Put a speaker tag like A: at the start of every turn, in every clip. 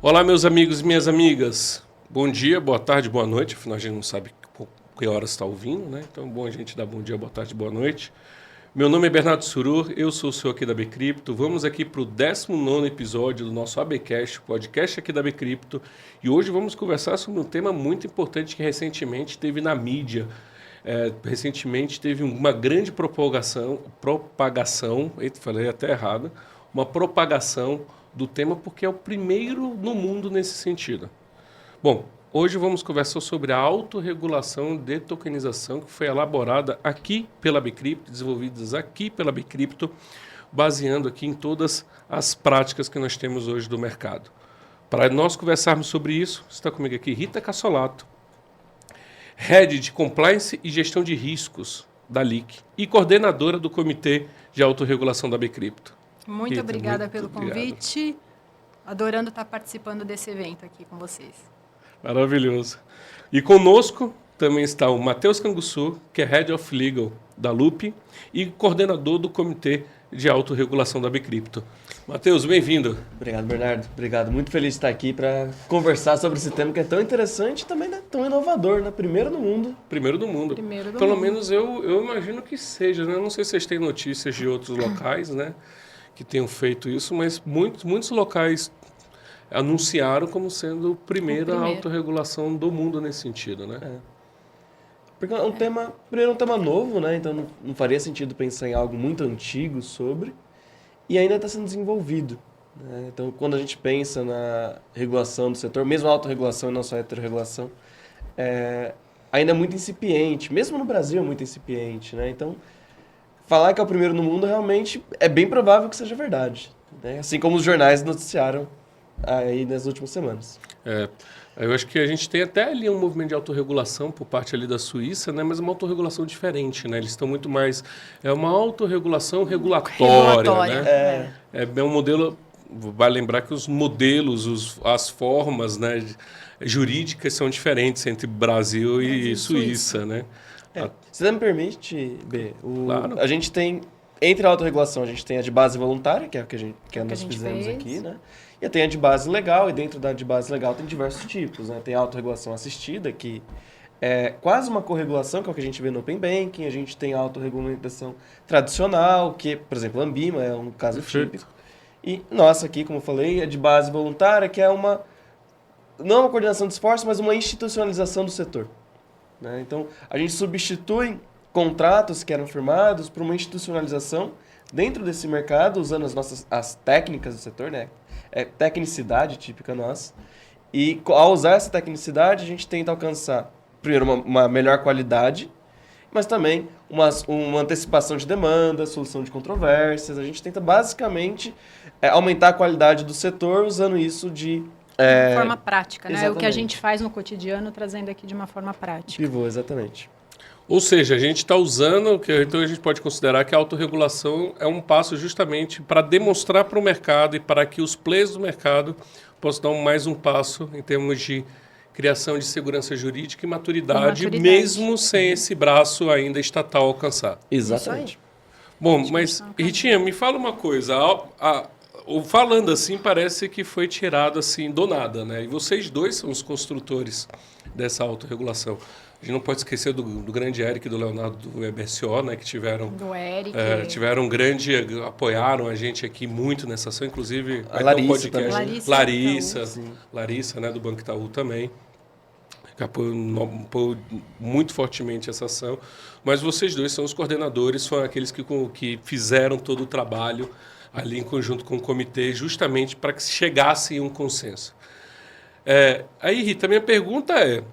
A: Olá, meus amigos e minhas amigas. Bom dia, boa tarde, boa noite. Afinal, a gente não sabe que horas está ouvindo, né? Então, bom a gente dar bom dia, boa tarde, boa noite. Meu nome é Bernardo Surur, eu sou o CEO aqui da Bcrypto. Vamos aqui para o 19º episódio do nosso ABcast, podcast aqui da Bcrypto. E hoje vamos conversar sobre um tema muito importante que recentemente teve na mídia. Recentemente teve uma grande propagação, eita, falei até errado, uma propagação do tema porque é o primeiro no mundo nesse sentido. Bom, hoje vamos conversar sobre a autorregulação de tokenização que foi elaborada aqui pela Bcrypto, desenvolvidas aqui pela Bcrypto, baseando aqui em todas as práticas que nós temos hoje do mercado. Para nós conversarmos sobre isso, está comigo aqui Rita Cassolato, Head de Compliance e Gestão de Riscos da LIC e coordenadora do Comitê de Autorregulação da Bcrypto.
B: Muito
A: Rita,
B: obrigada
A: muito
B: pelo
A: obrigado.
B: convite. Adorando estar participando desse evento aqui com vocês.
A: Maravilhoso. E conosco também está o Matheus Canguçu, que é Head of Legal da Loop e coordenador do Comitê de Autorregulação da Bcrypto. Matheus, bem-vindo.
C: Obrigado, Bernardo. Obrigado. Muito feliz de estar aqui para conversar sobre esse tema que é tão interessante e também tão inovador, né? Primeiro no mundo.
A: Primeiro do mundo. Pelo menos eu imagino que seja, né? Não sei se vocês têm notícias de outros locais, né, que tenham feito isso, mas muitos locais anunciaram como sendo a primeira autorregulação do mundo nesse sentido, né?
C: Porque é um tema, primeiro, um tema novo, né? Então não faria sentido pensar em algo muito antigo sobre, e ainda está sendo desenvolvido, né? Então, quando a gente pensa na regulação do setor, mesmo a autorregulação e não só a heterorregulação, ainda é muito incipiente, mesmo no Brasil é muito incipiente, né? Então, falar que é o primeiro no mundo realmente é bem provável que seja verdade, né? Assim como os jornais noticiaram aí nas últimas semanas.
A: Eu acho que a gente tem até ali um movimento de autorregulação por parte ali da Suíça, né? Mas uma autorregulação diferente, né? Eles estão muito mais... É uma autorregulação regulatória, né? É um modelo... Vai lembrar que os modelos, as formas, né, jurídicas são diferentes entre Brasil e Suíça, né?
C: Se você me permite, B,
A: Claro.
C: A gente tem... Entre a autorregulação, a gente tem a de base voluntária, que é a que nós fizemos aqui, né? E tem a de base legal, e dentro da de base legal tem diversos tipos, né? Tem a autorregulação assistida, que é quase uma corregulação, que é o que a gente vê no Open Banking. A gente tem a autorregulamentação tradicional, que, por exemplo, a Ambima é um caso típico. E nossa aqui, como eu falei, é de base voluntária, que é uma... Não é uma coordenação de esforço, mas uma institucionalização do setor, né? Então, a gente substitui contratos que eram firmados por uma institucionalização dentro desse mercado, usando as técnicas do setor, né? É tecnicidade típica nossa. E ao usar essa tecnicidade, a gente tenta alcançar, primeiro, uma melhor qualidade, mas também uma antecipação de demanda, solução de controvérsias. A gente tenta, basicamente, aumentar a qualidade do setor usando isso de...
B: De forma prática, né?
C: Exatamente.
B: O que a gente faz no cotidiano, trazendo aqui de uma forma prática.
C: Pivô, exatamente.
A: Ou seja, a gente está usando, então a gente pode considerar que a autorregulação é um passo justamente para demonstrar para o mercado e para que os players do mercado possam dar mais um passo em termos de criação de segurança jurídica e maturidade. Mesmo sem esse braço ainda estatal alcançado.
C: Exatamente.
A: Bom, mas Ritinha, me fala uma coisa. Falando assim, parece que foi tirado assim do nada, né? E vocês dois são os construtores dessa autorregulação. A gente não pode esquecer do grande Eric e do Leonardo do EBSO, né, que tiveram apoiaram a gente aqui muito nessa ação, inclusive
C: a Larissa também.
A: Larissa, né, do Banco Itaú também, que apoiou muito fortemente essa ação. Mas vocês dois são os coordenadores, foram aqueles que fizeram todo o trabalho ali em conjunto com o comitê, justamente para que chegasse em um consenso. Aí, Rita, minha pergunta é: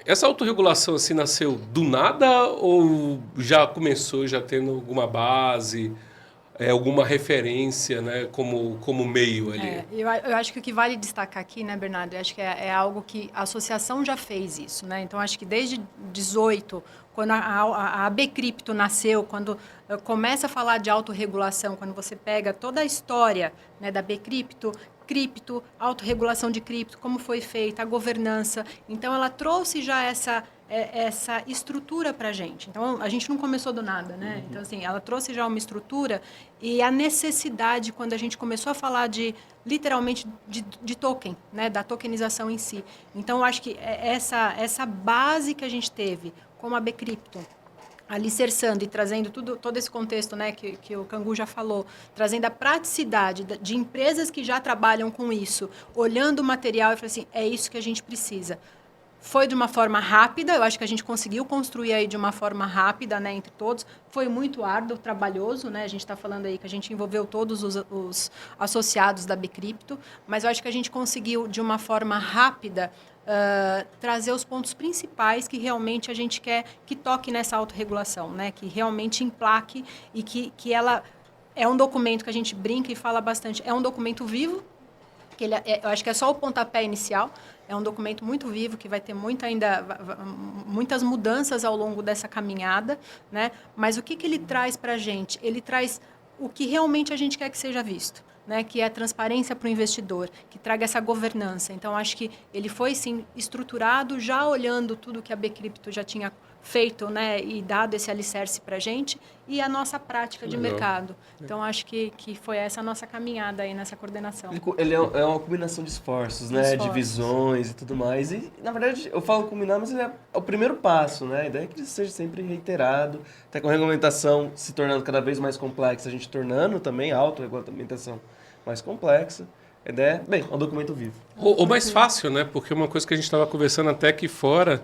A: essa autorregulação assim nasceu do nada ou já começou já tendo alguma base, alguma referência, né, como meio ali?
B: Eu acho que o que vale destacar aqui, né, Bernardo, eu acho que é algo que a associação já fez isso, né? Então, acho que desde 18, quando a Bcrypto nasceu, quando começa a falar de autorregulação, quando você pega toda a história, né, da Bcrypto, cripto, autorregulação de cripto, como foi feita, a governança. Então, ela trouxe já essa estrutura para a gente. Então, a gente não começou do nada, né? Então, assim, ela trouxe já uma estrutura e a necessidade, quando a gente começou a falar literalmente, de token, né? Da tokenização em si. Então, eu acho que essa base que a gente teve, como a Bcrypto, alicerçando e trazendo todo esse contexto, né, que o Cangu já falou, trazendo a praticidade de empresas que já trabalham com isso, olhando o material e falando assim, é isso que a gente precisa. Foi de uma forma rápida, eu acho que a gente conseguiu construir aí de uma forma rápida, né, entre todos. Foi muito árduo, trabalhoso, né? A gente está falando aí que a gente envolveu todos os associados da Bcrypto, mas eu acho que a gente conseguiu, de uma forma rápida, trazer os pontos principais que realmente a gente quer que toque nessa autorregulação, né? Que realmente emplaque e que ela é um documento que a gente brinca e fala bastante. É um documento vivo, que eu acho que é só o pontapé inicial. É um documento muito vivo, que vai ter muitas mudanças ao longo dessa caminhada, né? Mas o que ele traz para a gente? Ele traz o que realmente a gente quer que seja visto, né? Que é a transparência para o investidor, que traga essa governança. Então, acho que ele foi, sim, estruturado, já olhando tudo que a Bcrypto já tinha feito, né, e dado esse alicerce para a gente, e a nossa prática de mercado. Então, acho que foi essa a nossa caminhada aí nessa coordenação.
C: Ele é uma combinação de esforços, né, de visões e tudo mais. E, na verdade, eu falo combinar, mas ele é o primeiro passo, né? A ideia é que ele seja sempre reiterado, até com a regulamentação se tornando cada vez mais complexa, a gente tornando também a autorregulamentação mais complexa. A ideia é um documento vivo.
A: Ou mais fácil, né? Porque uma coisa que a gente estava conversando até aqui fora,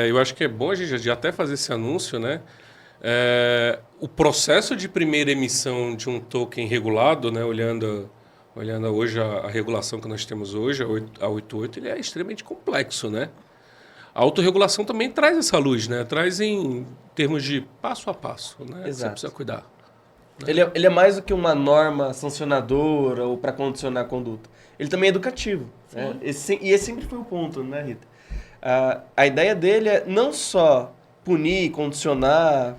A: eu acho que é bom a gente já até fazer esse anúncio, né? O processo de primeira emissão de um token regulado, né? Olhando hoje a regulação que nós temos hoje, a 88, ele é extremamente complexo, né? A autorregulação também traz essa luz, né? Traz em termos de passo a passo, né?
C: Exato.
A: Você precisa cuidar.
C: Ele é mais do que uma norma sancionadora ou para condicionar a conduta. Ele também é educativo. Né? E esse sempre foi o ponto, né, Rita? A ideia dele é não só punir, condicionar,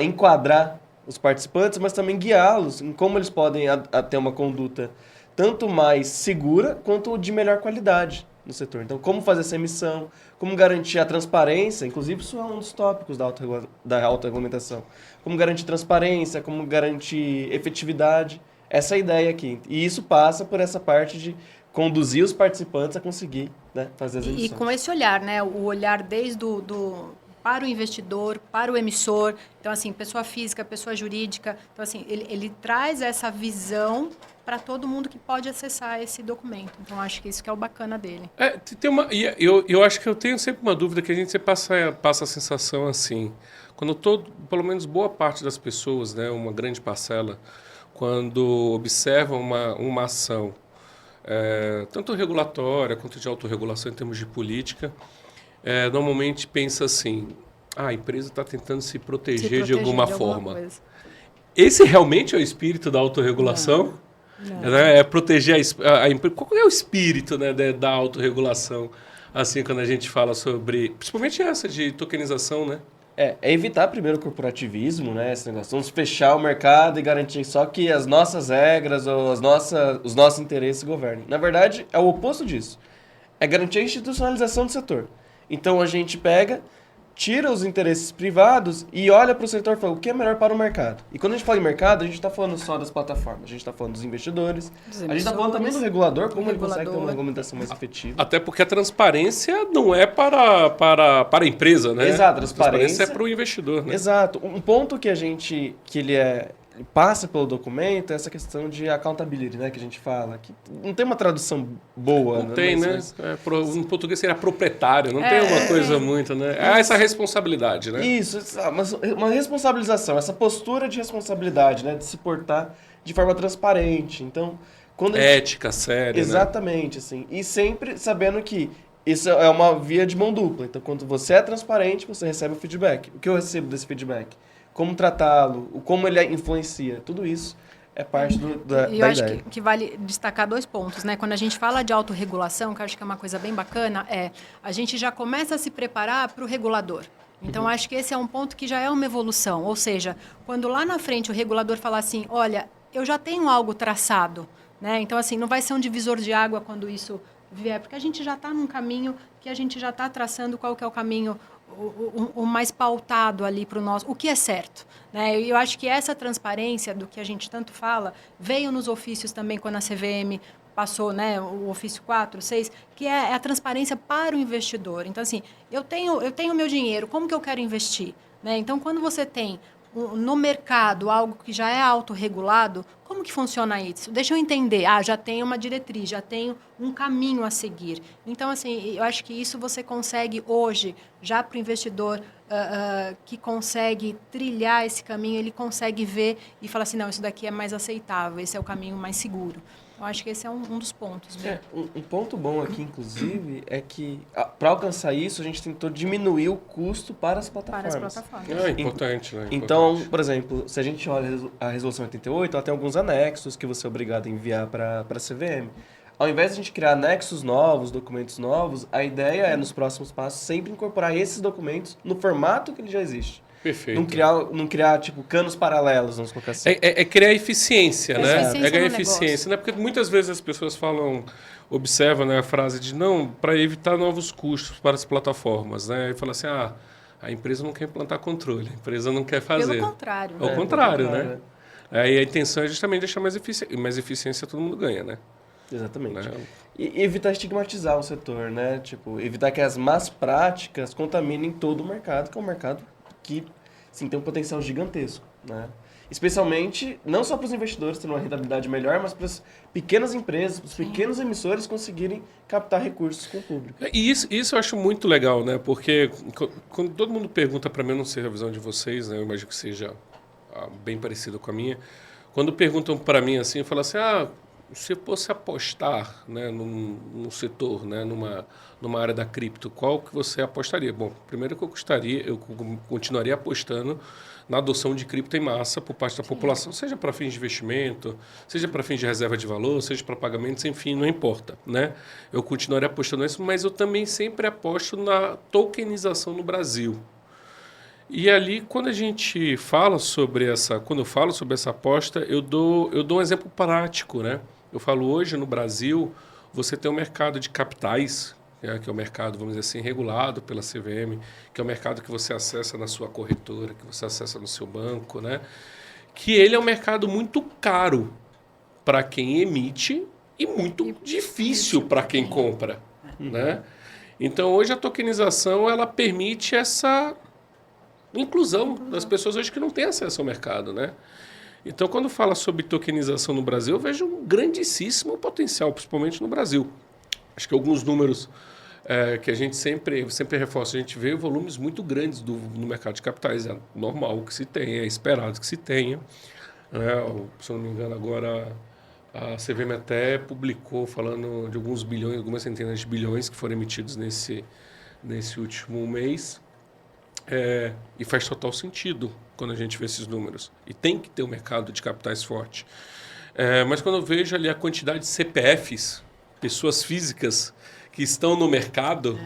C: enquadrar os participantes, mas também guiá-los em como eles podem ter uma conduta tanto mais segura quanto de melhor qualidade no setor. Então, como fazer essa emissão, como garantir a transparência, inclusive isso é um dos tópicos da autorregulamentação. Como garantir transparência, como garantir efetividade, essa é a ideia aqui. E isso passa por essa parte de conduzir os participantes a conseguir, né, fazer as emissões.
B: E com esse olhar, né, o olhar desde para o investidor, para o emissor, então assim, pessoa física, pessoa jurídica, então assim, ele traz essa visão para todo mundo que pode acessar esse documento. Então acho que isso que é o bacana dele.
A: Eu acho que eu tenho sempre uma dúvida que a gente sempre passa a sensação assim, quando pelo menos boa parte das pessoas, né, uma grande parcela, quando observam uma ação, tanto regulatória quanto de autorregulação em termos de política, normalmente pensa assim, a empresa está tentando se proteger de alguma forma. Coisa. Esse realmente é o espírito da autorregulação? Não. É proteger a empresa. Qual é o espírito, né, da autorregulação, assim, quando a gente fala sobre, principalmente essa de tokenização, né?
C: É evitar primeiro o corporativismo, né? Esse negócio. Vamos fechar o mercado e garantir só que as nossas regras ou os nossos interesses governem. Na verdade, é o oposto disso. É garantir a institucionalização do setor. Então, a gente tira os interesses privados e olha para o setor e fala o que é melhor para o mercado. E quando a gente fala em mercado, a gente está falando só das plataformas, a gente está falando dos investidores, a gente está falando também do regulador, como ele consegue ter uma regulamentação mais efetiva.
A: Até porque a transparência não é para a empresa, né?
C: Exato,
A: a transparência é para o investidor, né?
C: Exato. Um ponto que ele passa pelo documento é essa questão de accountability, né, que a gente fala, que não tem uma tradução boa.
A: Não tem, né? Em português seria proprietário, não tem uma coisa muito, né? Essa responsabilidade, né?
C: Isso, mas uma responsabilização, essa postura de responsabilidade, né, de se portar de forma transparente. Então,
A: ética, séria,
C: exatamente, né? Assim, e sempre sabendo que isso é uma via de mão dupla. Então, quando você é transparente, você recebe o feedback. O que eu recebo desse feedback? Como tratá-lo, como ele influencia, tudo isso é parte da ideia.
B: Eu acho que vale destacar 2 pontos, né? Quando a gente fala de autorregulação, que eu acho que é uma coisa bem bacana, a gente já começa a se preparar para o regulador. Então, acho que esse é um ponto que já é uma evolução. Ou seja, quando lá na frente o regulador falar assim, olha, eu já tenho algo traçado, né? Então, assim, não vai ser um divisor de água quando isso vier, porque a gente já está num caminho que a gente já está traçando qual que é o caminho o mais pautado ali para o nosso, o que é certo. Né? Eu acho que essa transparência do que a gente tanto fala veio nos ofícios também quando a CVM passou, né, o ofício 4, 6, que é a transparência para o investidor. Então, assim, eu tenho meu dinheiro, como que eu quero investir? Né? Então, quando você tem no mercado algo que já é autorregulado, como que funciona isso? Deixa eu entender. Já tenho uma diretriz, já tenho um caminho a seguir. Então, assim, eu acho que isso você consegue hoje, já para o investidor que consegue trilhar esse caminho, ele consegue ver e falar assim, não, isso daqui é mais aceitável, esse é o caminho mais seguro. Eu acho que esse é um dos pontos.
C: Um ponto bom aqui, inclusive, é que para alcançar isso, a gente tentou diminuir o custo para as plataformas.
B: Para as plataformas.
A: É importante, né?
C: Então, por exemplo, se a gente olha a Resolução 88, ela tem alguns anexos que você é obrigado a enviar para a CVM. Ao invés de a gente criar anexos novos, documentos novos, a ideia é, nos próximos passos, sempre incorporar esses documentos no formato que ele já existe.
A: Perfeito.
C: Não criar tipo, canos paralelos, vamos colocar assim.
A: É criar eficiência, né? É ganhar eficiência.
B: Negócio.
A: Né? Porque muitas vezes as pessoas observam, né, a frase de não, para evitar novos custos para as plataformas. Né? E fala assim, a empresa não quer implantar controle, a empresa não quer fazer.
B: Pelo contrário.
A: Ao contrário, né? Aí a intenção é justamente deixar mais eficiência, todo mundo ganha, né?
C: Exatamente.
A: Né?
C: E evitar estigmatizar o setor, né? Tipo, evitar que as más práticas contaminem todo o mercado, que é um mercado que sim, tem um potencial gigantesco, né? Especialmente, não só para os investidores terem uma rentabilidade melhor, mas para as pequenas empresas, para os pequenos emissores conseguirem captar recursos com o público.
A: E isso eu acho muito legal, né? Porque quando todo mundo pergunta para mim, eu não sei a visão de vocês, né? Eu imagino que seja bem parecido com a minha. Quando perguntam para mim assim, falam assim, se fosse apostar, né, num setor, né, numa área da cripto, qual que você apostaria? Bom, primeiro que eu continuaria apostando na adoção de cripto em massa por parte da população, seja para fins de investimento, seja para fins de reserva de valor, seja para pagamentos, enfim, não importa, né? Eu continuaria apostando nisso, mas eu também sempre aposto na tokenização no Brasil. E ali, quando eu falo sobre essa aposta, eu dou um exemplo prático, né? Eu falo, hoje no Brasil, você tem um mercado de capitais, né, que é o mercado, vamos dizer assim, regulado pela CVM, que é o mercado que você acessa na sua corretora, que você acessa no seu banco, né? Que ele é um mercado muito caro para quem emite e muito difícil para quem compra, né? Então, hoje a tokenização, ela permite essa inclusão das pessoas hoje que não têm acesso ao mercado, né? Então, quando fala sobre tokenização no Brasil, eu vejo um grandíssimo potencial, principalmente no Brasil. Acho que alguns números que a gente sempre reforça, a gente vê volumes muito grandes no mercado de capitais. É normal que se tenha, é esperado que se tenha. Se eu não me engano, agora a CVM até publicou falando de alguns bilhões, algumas centenas de bilhões que foram emitidos nesse último mês. E faz total sentido quando a gente vê esses números. E tem que ter um mercado de capitais forte. Mas quando eu vejo ali a quantidade de CPFs, pessoas físicas que estão no mercado,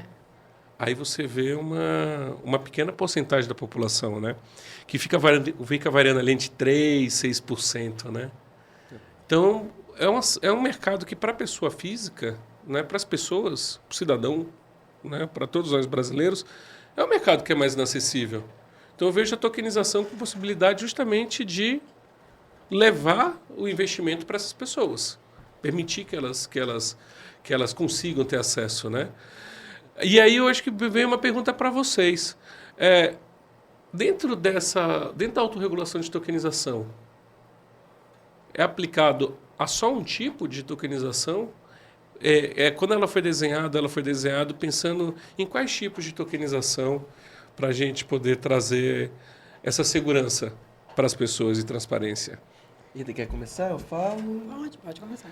A: aí você vê uma pequena porcentagem da população, né? Que fica variando ali entre 3% e 6%. Né? Então, é um mercado que, para a pessoa física, né, para as pessoas, para o cidadão, né, para todos nós brasileiros, é um mercado que é mais inacessível. Então, eu vejo a tokenização com possibilidade justamente de levar o investimento para essas pessoas. Permitir que elas consigam ter acesso, né? E aí, eu acho que vem uma pergunta para vocês. Dentro da autorregulação de tokenização, é aplicado a só um tipo de tokenização? Quando ela foi desenhada pensando em quais tipos de tokenização para a gente poder trazer essa segurança para as pessoas e transparência.
C: Rita, quer começar? Eu falo.
B: Pode começar.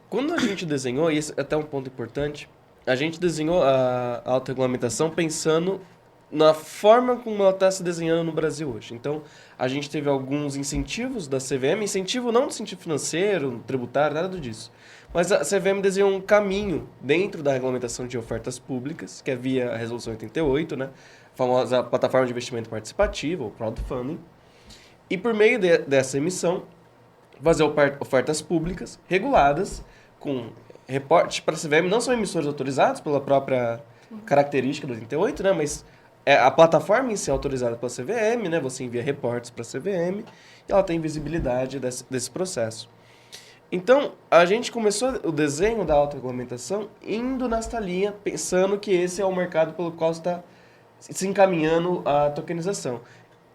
C: Quando a gente desenhou, e esse é até um ponto importante, a gente desenhou a autorregulamentação pensando na forma como ela está se desenhando no Brasil hoje. Então, a gente teve alguns incentivos da CVM, incentivo não no sentido financeiro, tributário, nada disso. Mas a CVM desenhou um caminho dentro da regulamentação de ofertas públicas, que é via a Resolução 88, né? A famosa plataforma de investimento participativo, ou crowdfunding. E por meio dessa emissão, fazer ofertas públicas reguladas, com reportes para a CVM não são emissores autorizados pela própria característica do 88, né? Mas a plataforma em si é autorizada pela CVM, né? Você envia reportes para a CVM e ela tem visibilidade desse processo. Então, a gente começou o desenho da autorregulamentação indo nesta linha, pensando que esse é o mercado pelo qual está se encaminhando a tokenização.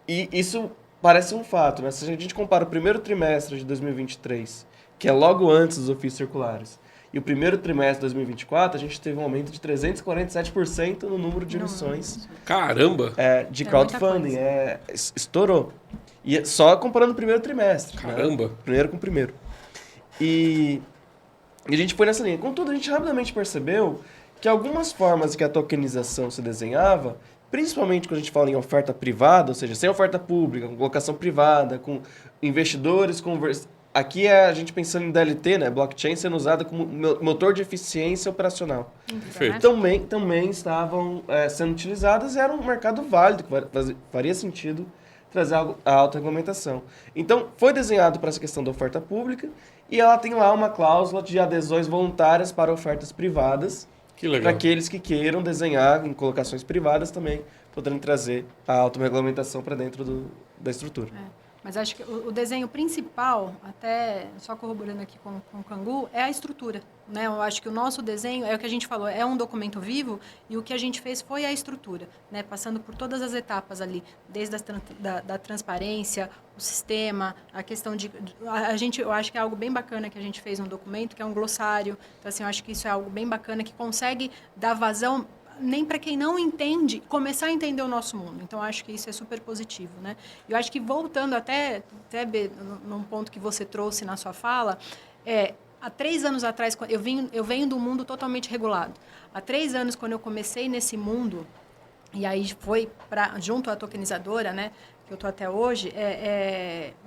C: E isso parece um fato, né? Se a gente compara o primeiro trimestre de 2023, que é logo antes dos ofícios circulares, e o primeiro trimestre de 2024, a gente teve um aumento de 347% no número de emissões.
A: Caramba!
C: De crowdfunding. Estourou. E só comparando o primeiro trimestre.
A: Caramba!
C: Né? Primeiro com o primeiro. E a gente foi nessa linha. Contudo, a gente rapidamente percebeu que algumas formas que a tokenização se desenhava, principalmente quando a gente fala em oferta privada, ou seja, sem oferta pública, com colocação privada, com investidores Aqui é a gente pensando em DLT, né? Blockchain sendo usada como motor de eficiência operacional.
A: Perfeito.
C: Também estavam sendo utilizadas e era um mercado válido, que faria sentido trazer a autorregulamentação. Então, foi desenhado para essa questão da oferta pública e ela tem lá uma cláusula de adesões voluntárias para ofertas privadas.
A: Que legal.
C: Para aqueles que queiram desenhar em colocações privadas também poderem trazer a autorregulamentação para dentro da estrutura.
B: Mas acho que o desenho principal, até só corroborando aqui com o Cangu, é a estrutura. Né? Eu acho que o nosso desenho, é o que a gente falou, é um documento vivo e o que a gente fez foi a estrutura, né? Passando por todas as etapas ali, desde da transparência, o sistema, a questão de... eu acho que é algo bem bacana que a gente fez no documento, que é um glossário. Então, assim, eu acho que isso é algo bem bacana que consegue dar vazão nem para quem não entende, começar a entender o nosso mundo. Então, acho que isso é super positivo, né? Eu acho que, voltando até num ponto que você trouxe na sua fala, há 3 anos atrás, eu venho do mundo totalmente regulado. Há 3 anos, quando eu comecei nesse mundo, e aí foi junto à tokenizadora, né, que eu estou até hoje,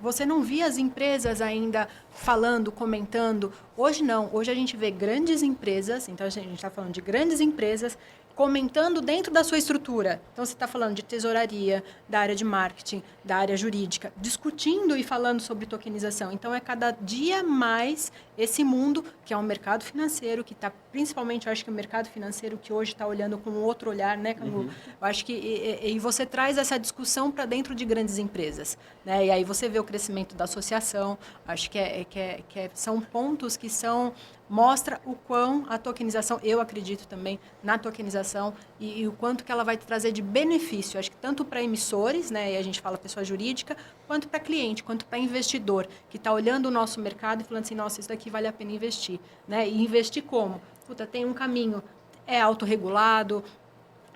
B: você não via as empresas ainda falando, comentando. Hoje não. Hoje a gente vê grandes empresas, então a gente está falando de grandes empresas, comentando dentro da sua estrutura. Então, você está falando de tesouraria, da área de marketing, da área jurídica, discutindo e falando sobre tokenização. Então, é cada dia mais esse mundo, que é um mercado financeiro, que está, principalmente, eu acho que o mercado financeiro que hoje está olhando com outro olhar, né, Cangu? Eu acho que e você traz essa discussão para dentro de grandes empresas, né? E aí você vê o crescimento da associação. Acho que são pontos que mostra o quão a tokenização, eu acredito também na tokenização e o quanto que ela vai trazer de benefício, acho que tanto para emissores, né, e a gente fala pessoa jurídica, quanto para cliente, quanto para investidor, que está olhando o nosso mercado e falando assim, nossa, isso daqui vale a pena investir, né? E investir como? Puta, tem um caminho, é autorregulado,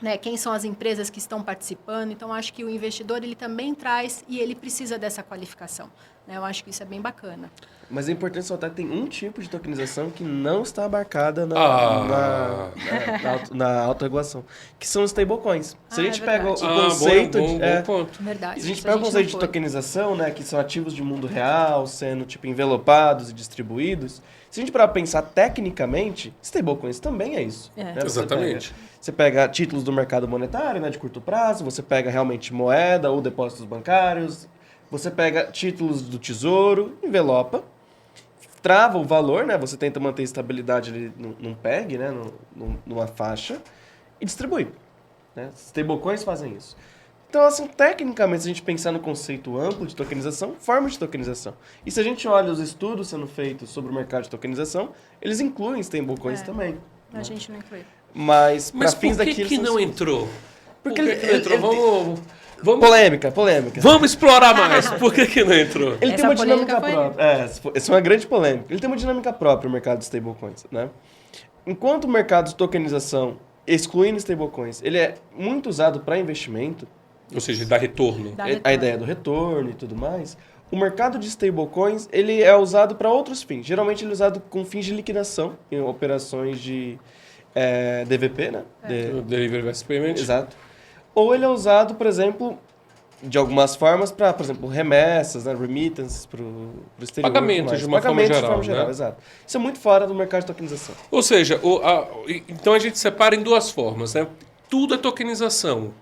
B: né, quem são as empresas que estão participando. Então, acho que o investidor ele também traz e ele precisa dessa qualificação. Né? Eu acho que isso é bem bacana.
C: Mas é importante soltar que tem um tipo de tokenização que não está abarcada na autorregulação, que são os stablecoins. Se a gente pega o conceito
A: bom ponto.
B: Verdade.
C: Se a gente pega o conceito de tokenização, né, que são ativos de mundo real, sendo tipo envelopados e distribuídos, se a gente parar para pensar tecnicamente, stablecoins também é isso. Né?
A: Exatamente.
C: Você pega títulos do mercado monetário, né, de curto prazo, você pega realmente moeda ou depósitos bancários, você pega títulos do tesouro, envelopa, trava o valor, né, você tenta manter estabilidade ali num PEG, né, numa faixa, e distribui. Né? Stablecoins fazem isso. Então, assim, tecnicamente, se a gente pensar no conceito amplo de tokenização, forma de tokenização. E se a gente olha os estudos sendo feitos sobre o mercado de tokenização, eles incluem stablecoins também.
B: A gente não inclui.
C: Mas para fins
A: por
C: daquilo...
A: que não entrou?
C: Porque
A: ele entrou? Vamos...
C: Polêmica.
A: Vamos explorar mais. Por que não entrou?
C: Ele tem uma dinâmica própria. Essa é uma grande polêmica. Ele tem uma dinâmica própria, o mercado de stablecoins, né? Enquanto o mercado de tokenização, excluindo stablecoins, ele é muito usado para investimento,
A: ou seja, dá retorno.
C: A ideia do retorno e tudo mais. O mercado de stablecoins, ele é usado para outros fins. Geralmente ele é usado com fins de liquidação, em operações de DVP, né?
A: Delivery Versus Payment.
C: Exato. Ou ele é usado, por exemplo, de algumas formas para, por exemplo, remessas, né? Remittances para o exterior.
A: Pagamentos de uma forma geral, né?
C: Exato. Isso é muito fora do mercado de tokenização.
A: Ou seja, então a gente separa em duas formas, né? Tudo é tokenização.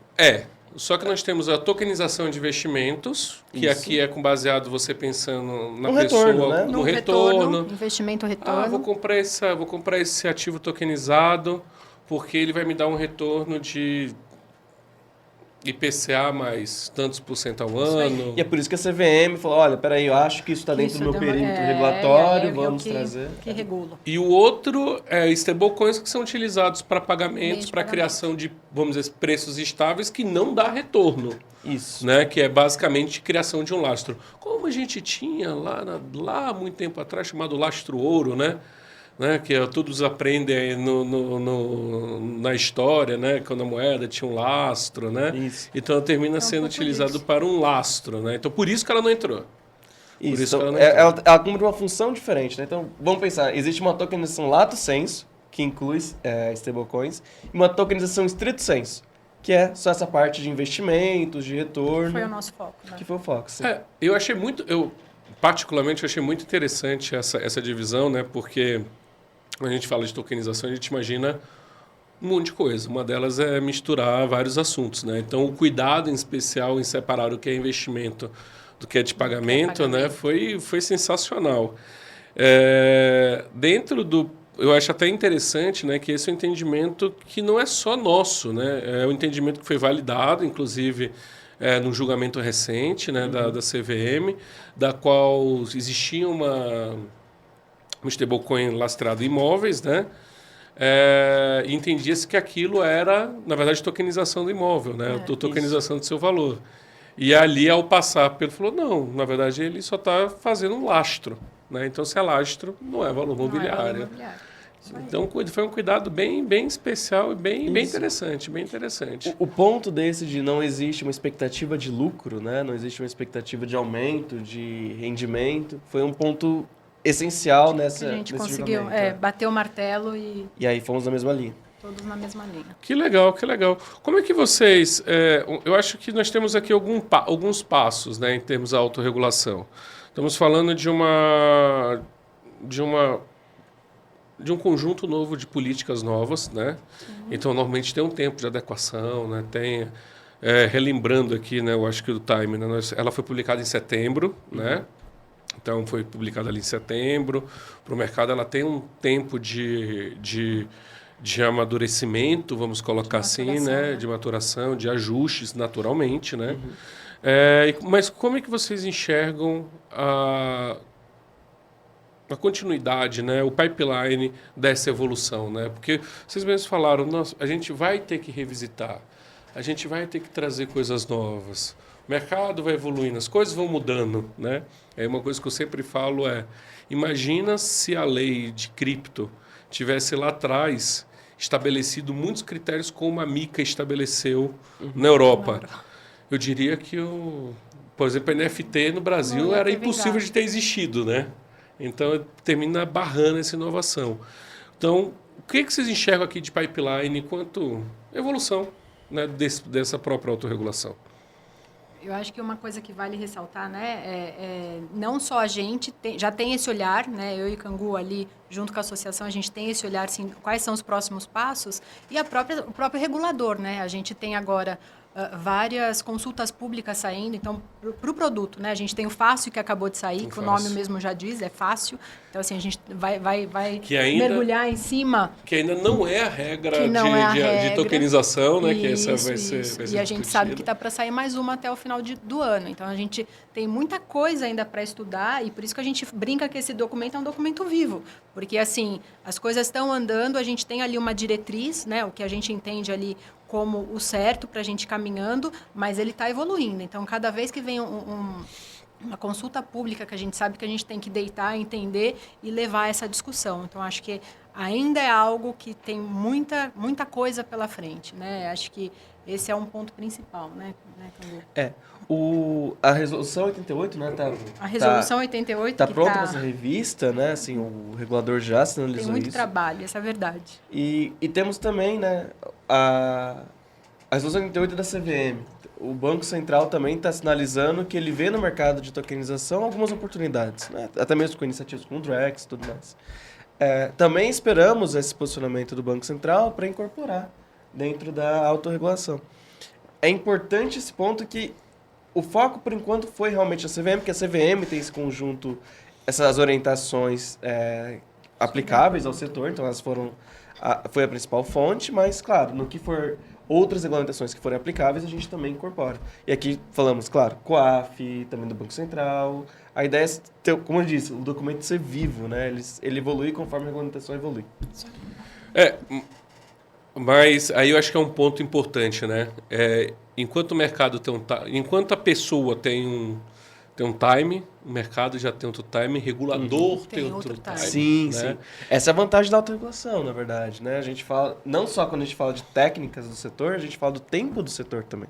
A: Só que nós temos a tokenização de investimentos, que
C: Isso.
A: aqui é com baseado você pensando na
C: No
A: pessoa,
C: retorno, né?
A: no retorno.
B: Investimento retorno.
A: Vou comprar esse ativo tokenizado porque ele vai me dar um retorno de IPCA mais tantos por cento ao ano.
C: E é por isso que a CVM falou, olha, peraí, eu acho que isso está dentro do meu perímetro regulatório, vamos trazer.
B: Que regula.
A: E o outro é stablecoins que são utilizados para pagamentos, para criação de, vamos dizer, preços estáveis que não dá retorno.
C: Isso.
A: Né? Que é basicamente criação de um lastro. Como a gente tinha lá há muito tempo atrás, chamado lastro ouro, né? Que todos aprendem na história, né? Quando a moeda tinha um lastro, né?
C: Isso.
A: Então termina sendo utilizado para um lastro, né? Então por isso que ela não entrou.
C: Isso. Então, ela cumpre uma função diferente, né? Então vamos pensar, existe uma tokenização lato sensu, que inclui stablecoins, e uma tokenização stricto sensu, que é só essa parte de investimentos, de retorno.
B: Foi o nosso foco, né?
C: Que foi o foco, sim.
A: Eu particularmente achei muito interessante essa divisão, né? Porque quando a gente fala de tokenização, a gente imagina um monte de coisa. Uma delas é misturar vários assuntos, né? Então, o cuidado em especial em separar o que é investimento do que é de pagamento, né? Foi sensacional. Eu acho até interessante, né, que esse é um entendimento que não é só nosso, né? É um entendimento que foi validado, inclusive, num julgamento recente, né, da CVM, da qual existia um stablecoin lastreado em imóveis, né? E entendia-se que aquilo era, na verdade, tokenização do imóvel, né? Tokenização do seu valor. E ali, ao passar pelo, falou, não, na verdade, ele só está fazendo um lastro, né? Então, se é lastro, não é valor mobiliário. Então, foi um cuidado bem especial e bem interessante, bem interessante.
C: O ponto desse de não existe uma expectativa de lucro, né? Não existe uma expectativa de aumento, de rendimento, foi um ponto essencial nessa.
B: A gente conseguiu bater o martelo e
C: aí fomos na mesma linha.
B: Todos na mesma linha.
A: Que legal, que legal. Como é que vocês... eu acho que nós temos aqui alguns passos, né, em termos de autorregulação. Estamos falando de um conjunto novo de políticas novas, né? Então, normalmente tem um tempo de adequação, né? Relembrando aqui, né, eu acho que o time, né, ela foi publicada em setembro, né? Então, foi publicada ali em setembro. Para o mercado, ela tem um tempo de amadurecimento, vamos colocar assim, né? De maturação, de ajustes, naturalmente, né? Mas como é que vocês enxergam a continuidade, né? O pipeline dessa evolução, né? Porque vocês mesmos falaram, a gente vai ter que revisitar, a gente vai ter que trazer coisas novas. O mercado vai evoluindo, as coisas vão mudando, né? Uma coisa que eu sempre falo imagina se a lei de cripto tivesse lá atrás estabelecido muitos critérios como a MiCA estabeleceu na Europa. Eu diria que, por exemplo, NFT no Brasil era impossível de ter existido, né? Então, termina barrando essa inovação. Então, o que vocês enxergam aqui de pipeline enquanto evolução, né, dessa própria autorregulação?
B: Eu acho que uma coisa que vale ressaltar, né, não só a gente já tem esse olhar, né, eu e Cangu ali, junto com a associação, a gente tem esse olhar, assim, quais são os próximos passos, e o próprio regulador, né, a gente tem agora várias consultas públicas saindo, então, para o produto, né, a gente tem o Fácil, que acabou de sair, que o nome mesmo já diz, é fácil, então, assim, a gente vai mergulhar em cima.
A: Que ainda não é a regra de tokenização, né, que essa vai ser
B: e a gente sabe que está para sair mais uma até o final do ano, então, a gente tem muita coisa ainda para estudar, e por isso que a gente brinca que esse documento é um documento vivo, porque, assim, as coisas estão andando, a gente tem ali uma diretriz, né, o que a gente entende ali como o certo para a gente caminhando, mas ele está evoluindo. Então, cada vez que vem uma consulta pública, que a gente sabe que a gente tem que deitar, entender e levar essa discussão. Então, acho que ainda é algo que tem muita coisa pela frente, né? Acho que esse é um ponto principal, né?
C: A resolução 88, né?
B: A resolução 88
C: está pronta para ser revista, né? Assim, o regulador já sinalizou isso.
B: Tem muito trabalho, essa é a verdade.
C: E temos também, né, a resolução 88 da CVM. O Banco Central também está sinalizando que ele vê no mercado de tokenização algumas oportunidades, né? Até mesmo com iniciativas como o Drex e tudo mais. Também esperamos esse posicionamento do Banco Central para incorporar dentro da autorregulação. é importante esse ponto que o foco, por enquanto, foi realmente a CVM, porque a CVM tem esse conjunto, essas orientações aplicáveis ao setor, então elas foi a principal fonte, mas, claro, no que for outras regulamentações que forem aplicáveis, a gente também incorpora. E aqui falamos, claro, COAF, também do Banco Central. A ideia é, ter, como eu disse, o documento ser vivo, né? Ele evolui conforme a regulamentação evolui.
A: Mas aí eu acho que é um ponto importante, né? Enquanto o mercado enquanto a pessoa tem um time, o mercado já tem outro time, regulador tem outro time.
C: Sim,
A: né?
C: sim. Essa é a vantagem da autorregulação, na verdade, né? A gente fala, não só quando a gente fala de técnicas do setor, a gente fala do tempo do setor também.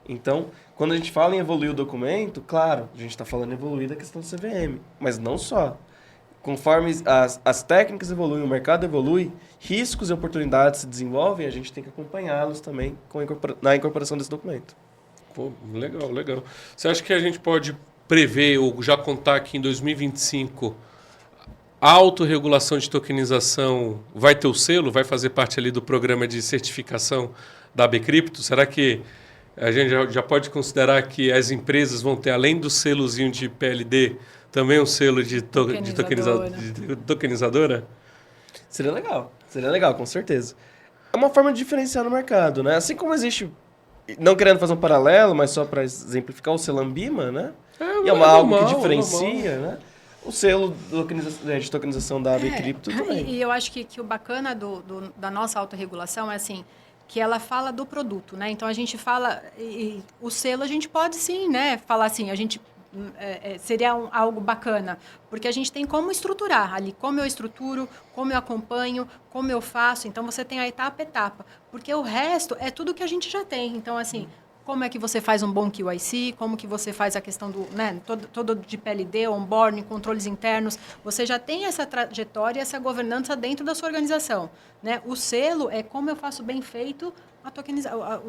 C: Então, quando a gente fala em evoluir o documento, claro, a gente está falando em evoluir da questão do CVM, mas não só. Conforme as técnicas evoluem, o mercado evolui, riscos e oportunidades se desenvolvem, a gente tem que acompanhá-los também na incorporação desse documento.
A: Pô, legal, legal. Você acha que a gente pode prever ou já contar que em 2025 a autorregulação de tokenização vai ter o selo, vai fazer parte ali do programa de certificação da ABCripto? Será que a gente já pode considerar que as empresas vão ter, além do selozinho de PLD, também um selo de tokenizadora?
C: Seria legal, com certeza. É uma forma de diferenciar no mercado, né? Assim como existe, não querendo fazer um paralelo, mas só para exemplificar, o selo Ambima, né? E é algo que diferencia, né? O selo de tokenização da ABCripto também.
B: E eu acho que o bacana da nossa autorregulação é assim, que ela fala do produto, né? Então a gente fala, o selo a gente pode sim, né? Falar assim, a gente seria algo bacana, porque a gente tem como estruturar ali, como eu estruturo, como eu acompanho, como eu faço. Então você tem a etapa, porque o resto é tudo que a gente já tem. Então assim, como é que você faz um bom QIC, como que você faz a questão do, né, todo de PLD, onboarding, controles internos, você já tem essa trajetória, essa governança dentro da sua organização, né? O selo é como eu faço bem feito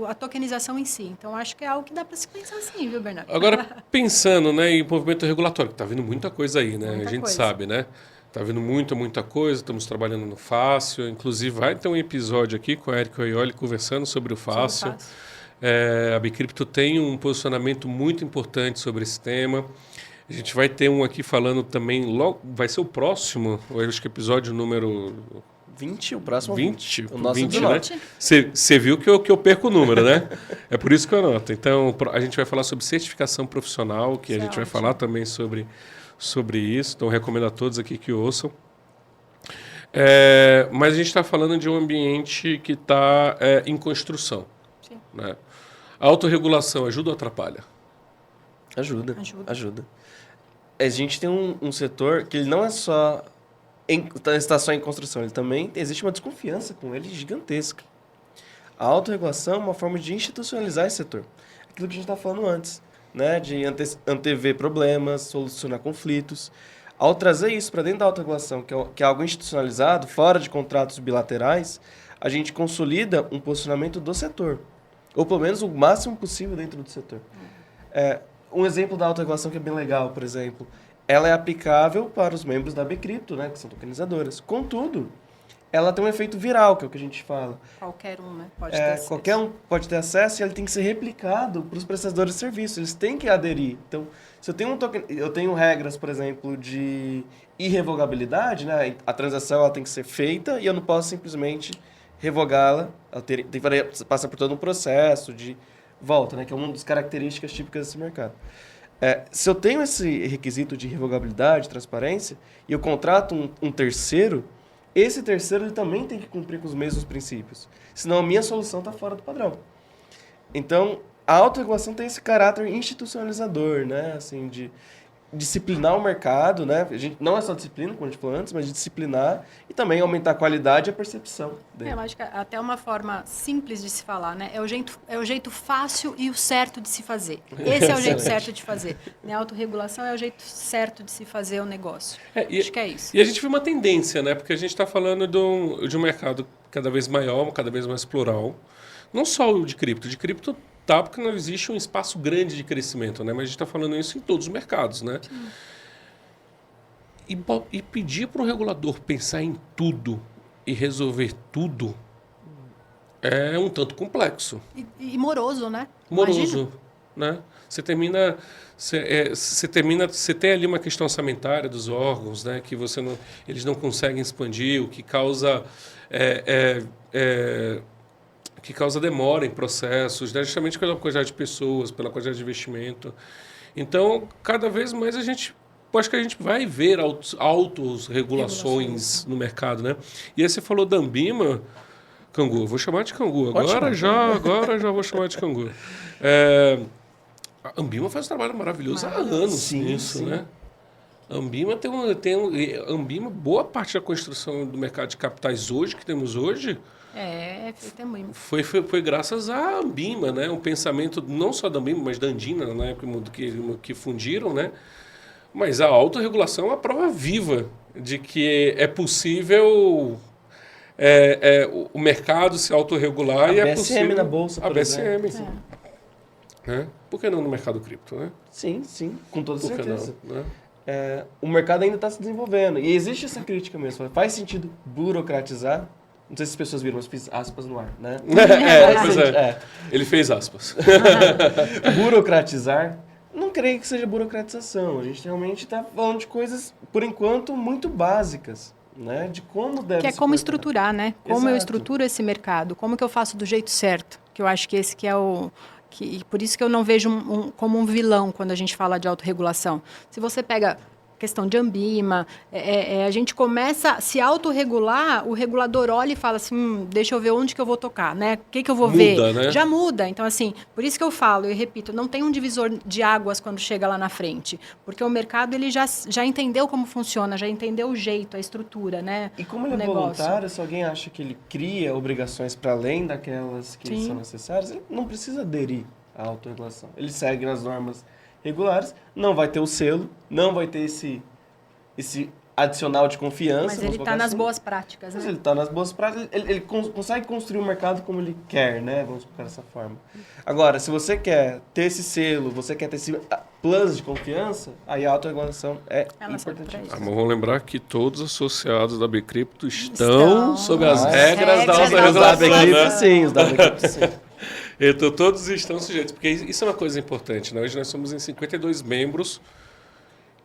B: a tokenização em si. Então, acho que é algo que dá para se pensar assim, viu, Bernardo?
A: Agora, pensando, né, em movimento regulatório, que está vindo muita coisa aí, né?
B: Muita
A: a gente
B: coisa.
A: sabe, né? Está vindo muita coisa, estamos trabalhando no Fácil. Inclusive, vai ter um episódio aqui com o Érico Oioli conversando sobre o Fácil. A ABCripto tem um posicionamento muito importante sobre esse tema. A gente vai ter um aqui falando também, logo, vai ser o próximo, eu acho que episódio número
C: 20, o próximo
A: 20,
C: o nosso
A: 20, né? Você viu que eu perco o número, né? É por isso que eu anoto. Então, a gente vai falar sobre certificação profissional, que a gente vai falar também sobre isso. Então, recomendo a todos aqui que ouçam. Mas a gente está falando de um ambiente que está em construção.
B: Sim.
A: Né? A autorregulação ajuda ou atrapalha?
C: Ajuda. A gente tem um setor que ele não é só está só em construção, ele também existe uma desconfiança com ele gigantesca. A autorregulação é uma forma de institucionalizar esse setor. Aquilo que a gente estava falando antes, né? De antever problemas, solucionar conflitos. Ao trazer isso para dentro da autorregulação, que é algo institucionalizado, fora de contratos bilaterais, a gente consolida um posicionamento do setor. Ou pelo menos o máximo possível dentro do setor. Um exemplo da autorregulação que é bem legal, por exemplo, ela é aplicável para os membros da ABCripto, né, que são tokenizadoras. Contudo, ela tem um efeito viral, que é o que a gente fala.
B: Qualquer um, né? Pode ter acesso.
C: Qualquer um pode ter acesso e ele tem que ser replicado para os prestadores de serviço. Eles têm que aderir. Então, se eu tenho regras, por exemplo, de irrevogabilidade, né, a transação ela tem que ser feita e eu não posso simplesmente revogá-la. Ela passa por todo um processo de volta, né, que é uma das características típicas desse mercado. Se eu tenho esse requisito de revogabilidade, transparência, e eu contrato um terceiro, esse terceiro ele também tem que cumprir com os mesmos princípios. Senão a minha solução está fora do padrão. Então, a autorregulação tem esse caráter institucionalizador, né? Assim, de disciplinar o mercado, né? A gente, não é só disciplina, como a gente falou antes, mas de disciplinar e também aumentar a qualidade e a percepção dele.
B: Eu acho que até uma forma simples de se falar, né? É o jeito fácil e o certo de se fazer. Esse é o jeito certo de fazer. Né? A autorregulação é o jeito certo de se fazer o negócio. Acho que é isso.
A: E a gente viu uma tendência, né? Porque a gente está falando de um mercado cada vez maior, cada vez mais plural. Não só o de cripto. De cripto tá, porque não existe um espaço grande de crescimento, né? Mas a gente está falando isso em todos os mercados, né? E pedir para o regulador pensar em tudo e resolver tudo é um tanto complexo.
B: E moroso, né?
A: Moroso,
B: Imagina.
A: né? Você tem ali uma questão orçamentária dos órgãos, né? Que eles não conseguem expandir, o que causa que causa demora em processos, né? Justamente pela quantidade de pessoas, pela quantidade de investimento. Então, cada vez mais acho que a gente vai ver autorregulações no mercado, né? E aí você falou da Anbima, Cangu, vou chamar de Cangu. Agora já vou chamar de Cangu. A Anbima faz um trabalho maravilhoso há anos nisso, né? A Anbima Anbima, boa parte da construção do mercado de capitais hoje, que temos hoje,
B: feita muito.
A: foi graças à Anbima, né? Um pensamento não só da Anbima, mas da Andina, na época que fundiram, né? Mas a autorregulação é uma prova viva de que é possível o mercado se autorregular e é possível...
C: A BSM na Bolsa, por exemplo.
A: A BSM. Né? Por que não no mercado cripto, né?
C: Sim, com toda certeza.
A: Não, né?
C: O mercado ainda está se desenvolvendo. E existe essa crítica mesmo. Faz sentido burocratizar? Não sei se as pessoas viram, mas fiz aspas no ar, né?
A: Ele fez aspas.
C: Burocratizar? Não creio que seja burocratização. A gente realmente está falando de coisas, por enquanto, muito básicas. Né? De como deve
B: Que é como estruturar, né? Como eu estruturo esse mercado, como que eu faço do jeito certo. Que eu acho que esse que é o... por isso que eu não vejo como um vilão quando a gente fala de autorregulação. Se você pega questão de Anbima, a gente começa a se autorregular, o regulador olha e fala assim, deixa eu ver onde que eu vou tocar, né? O que eu vou ver?
A: Né?
B: Já muda. Então, assim, por isso que eu falo e repito, não tem um divisor de águas quando chega lá na frente. Porque o mercado ele já entendeu como funciona, já entendeu o jeito, a estrutura, né?
C: E como ele é voluntário, se alguém acha que ele cria obrigações para além daquelas que são necessárias, ele não precisa aderir à autorregulação. Ele segue nas normas regulares, não vai ter o selo, não vai ter esse adicional de confiança.
B: Mas ele está nas boas práticas, né?
C: Mas ele está nas boas práticas, ele consegue construir o mercado como ele quer, né? Vamos colocar dessa forma. Agora, se você quer ter esse selo, você quer ter esse plus de confiança, aí a autorregulação é importantíssima.
A: Mas vamos lembrar que todos os associados da Bcrypto estão sob as regras da autorregulação.
C: Sim, os da Bcrypto sim.
A: Então, todos estão sujeitos, porque isso é uma coisa importante, né? Hoje nós somos em 52 membros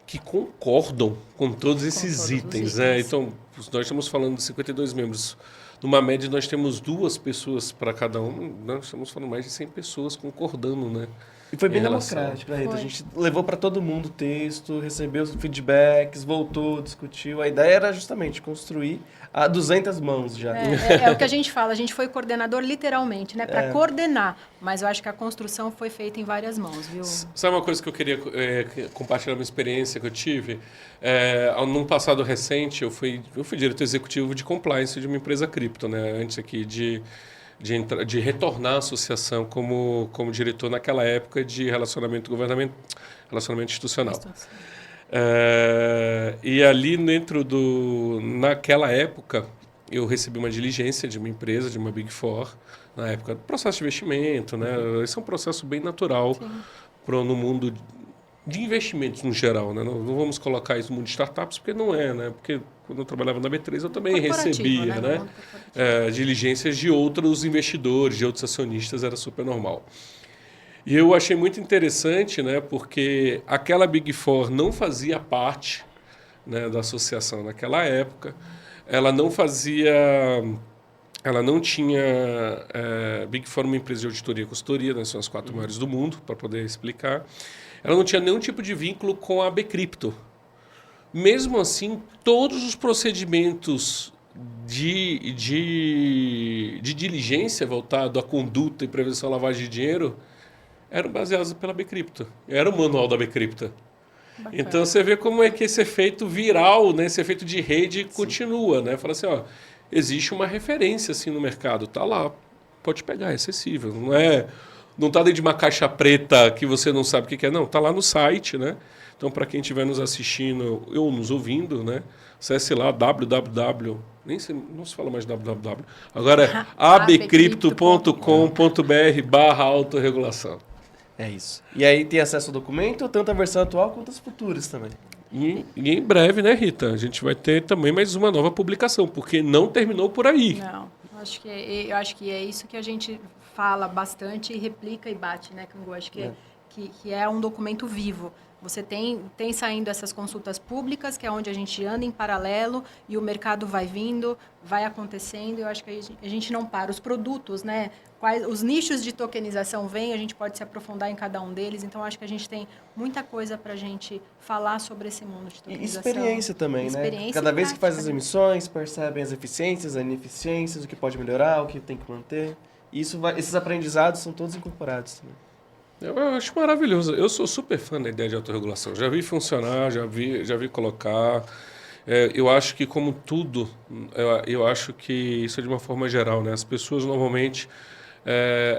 A: que concordam com todos esses itens, né? Então, nós estamos falando de 52 membros. Numa média, nós temos 2 pessoas para cada um. Nós estamos falando mais de 100 pessoas concordando, né?
C: E foi bem democrático, né, Rita? A gente levou para todo mundo o texto, recebeu os feedbacks, voltou, discutiu. A ideia era justamente construir a 200 mãos já.
B: É o que a gente fala, a gente foi coordenador literalmente, né? Para coordenar. Mas eu acho que a construção foi feita em várias mãos, viu?
A: Sabe uma coisa que eu queria compartilhar uma experiência que eu tive? Num passado recente, eu fui diretor executivo de compliance de uma empresa cripto, né? Antes aqui de retornar à associação como diretor naquela época de relacionamento institucional. E ali naquela época, eu recebi uma diligência de uma empresa, de uma Big Four, na época do processo de investimento, né? Esse é um processo bem natural no mundo de investimentos no geral, né? Não vamos colocar isso no mundo de startups, porque não é, né? Porque quando eu trabalhava na B3, eu também recebia, né? Diligências de outros investidores, de outros acionistas, era super normal. E eu achei muito interessante, né? Porque aquela Big Four não fazia parte, né, da associação naquela época. Ela não tinha... Big Four é uma empresa de auditoria e consultoria, nós somos as 4 maiores do mundo, para poder explicar. Ela não tinha nenhum tipo de vínculo com a Bcrypto. Mesmo assim, todos os procedimentos de diligência voltado à conduta e prevenção à lavagem de dinheiro eram baseados pela Bcrypto. Era o manual da Bcrypto. Então, você vê como é que esse efeito viral, né, esse efeito de rede continua. Né? Fala assim, existe uma referência assim, no mercado. Está lá, pode pegar, é acessível. Não está dentro de uma caixa preta que você não sabe o que é. Não, está lá no site, né? Então, para quem estiver nos assistindo ou nos ouvindo, né? Acesse lá www. Nem sei, não se fala mais www. Agora é abcrypto.com.br/autorregulação.
C: É isso. E aí tem acesso ao documento, tanto a versão atual quanto as futuras também.
A: E em breve, né, Rita? A gente vai ter também mais uma nova publicação, porque não terminou por aí.
B: Não. Eu acho que é isso que a gente fala bastante e replica e bate, né, Cangu? Acho que é um documento vivo. Você tem saindo essas consultas públicas, que é onde a gente anda em paralelo e o mercado vai vindo, vai acontecendo. Eu acho que a gente não para. Os produtos, né? Os nichos de tokenização vêm, a gente pode se aprofundar em cada um deles. Então, acho que a gente tem muita coisa para a gente falar sobre esse mundo de tokenização.
C: E experiência também, né? Cada vez que faz as emissões, percebem as eficiências, as ineficiências, o que pode melhorar, o que tem que manter. E esses aprendizados são todos incorporados também.
A: Eu acho maravilhoso. Eu sou super fã da ideia de autorregulação. Já vi funcionar, já vi colocar. Eu acho que, como tudo, eu acho que isso é de uma forma geral, né? As pessoas normalmente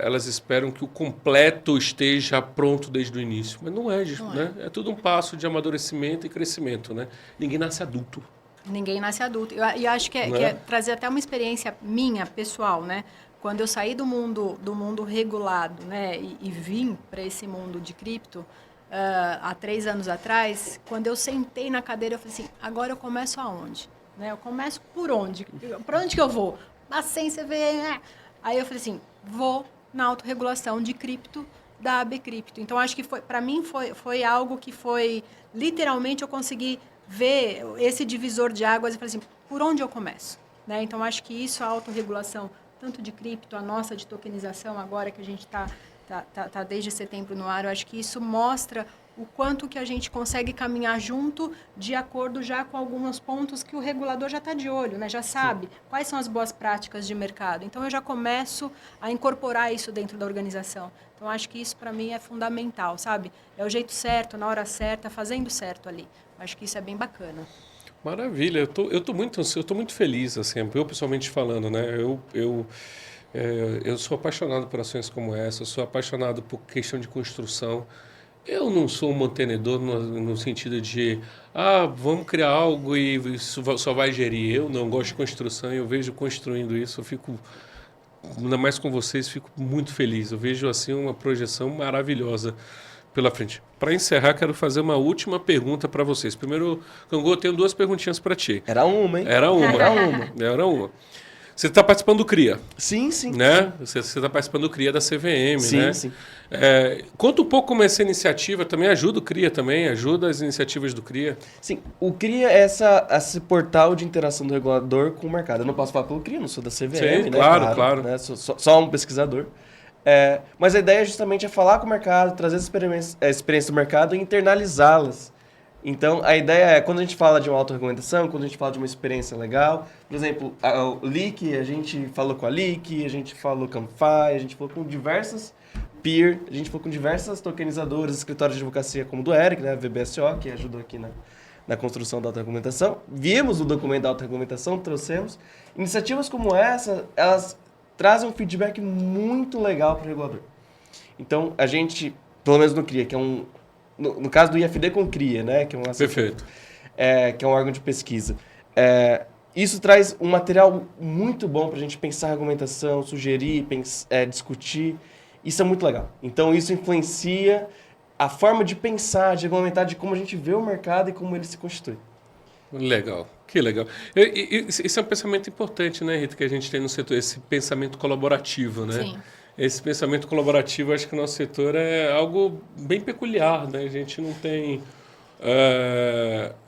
A: elas esperam que o completo esteja pronto desde o início, mas não é, né? É tudo um passo de amadurecimento e crescimento, né? Ninguém nasce adulto.
B: Ninguém nasce adulto. E acho que é trazer até uma experiência minha, pessoal, né? Quando eu saí do mundo regulado, né, e vim para esse mundo de cripto, há 3 anos atrás, quando eu sentei na cadeira, eu falei assim, agora eu começo aonde? Né? Eu começo por onde? Para onde que eu vou? Bacen, CVM. Aí eu falei assim, vou na autorregulação de cripto da AB Cripto. Então, acho que para mim foi algo que foi, literalmente, eu consegui ver esse divisor de águas e falei assim, por onde eu começo? Né? Então, acho que isso, a autorregulação, tanto de cripto, a nossa de tokenização agora que a gente está desde setembro no ar, eu acho que isso mostra o quanto que a gente consegue caminhar junto de acordo já com alguns pontos que o regulador já está de olho, né? Já sabe quais são as boas práticas de mercado. Então, eu já começo a incorporar isso dentro da organização. Então, acho que isso, para mim, é fundamental, sabe? É o jeito certo, na hora certa, fazendo certo ali. Acho que isso é bem bacana.
A: Maravilha, eu tô muito feliz, assim, eu pessoalmente falando, né? Eu sou apaixonado por ações como essa, eu sou apaixonado por questão de construção. Eu não sou um mantenedor no sentido de, vamos criar algo e isso só vai gerir. Eu não gosto de construção e eu vejo construindo isso, eu fico, ainda mais com vocês, fico muito feliz. Eu vejo, assim, uma projeção maravilhosa pela frente. Para encerrar, quero fazer uma última pergunta para vocês. Primeiro, Cangu, eu tenho 2 perguntinhas para ti.
C: Era uma, hein?
A: Era uma. Você está participando do CRIA.
C: Sim, sim.
A: Né? Você está participando do CRIA da CVM,
C: sim,
A: né?
C: Sim,
A: conta um pouco como essa iniciativa, também ajuda o CRIA também, ajuda as iniciativas do CRIA.
C: Sim, o CRIA é esse portal de interação do regulador com o mercado. Eu não posso falar pelo CRIA, não sou da CVM,
A: sim,
C: né?
A: Claro.
C: Né? Sou só um pesquisador. Mas a ideia justamente é falar com o mercado, trazer as experiências do mercado e internalizá-las. Então, a ideia é, quando a gente fala de uma autorregulamentação, quando a gente fala de uma experiência legal, por exemplo, o Leak, a gente falou com a Leak, a gente falou com a Amfi, a gente falou com diversas peer, a gente falou com diversas tokenizadoras, escritórios de advocacia como o do Eric, né, a VBSO, que ajudou aqui na construção da autorreglamentação. Vimos o documento da autorreglamentação, trouxemos. Iniciativas como essa, elas trazem um feedback muito legal para o regulador. Então, a gente, pelo menos no CRIA, que é no caso do IFD com CRIA, né? Que é
A: Perfeito.
C: Que é um órgão de pesquisa. Isso traz um material muito bom para a gente pensar a argumentação, sugerir, discutir. Isso é muito legal. Então, isso influencia a forma de pensar, de regulamentar, de como a gente vê o mercado e como ele se constitui.
A: Legal, que legal. Isso é um pensamento importante, né, Rita, que a gente tem no setor, esse pensamento colaborativo, né?
B: Sim.
A: Esse pensamento colaborativo, acho que no nosso setor é algo bem peculiar, né? A gente não tem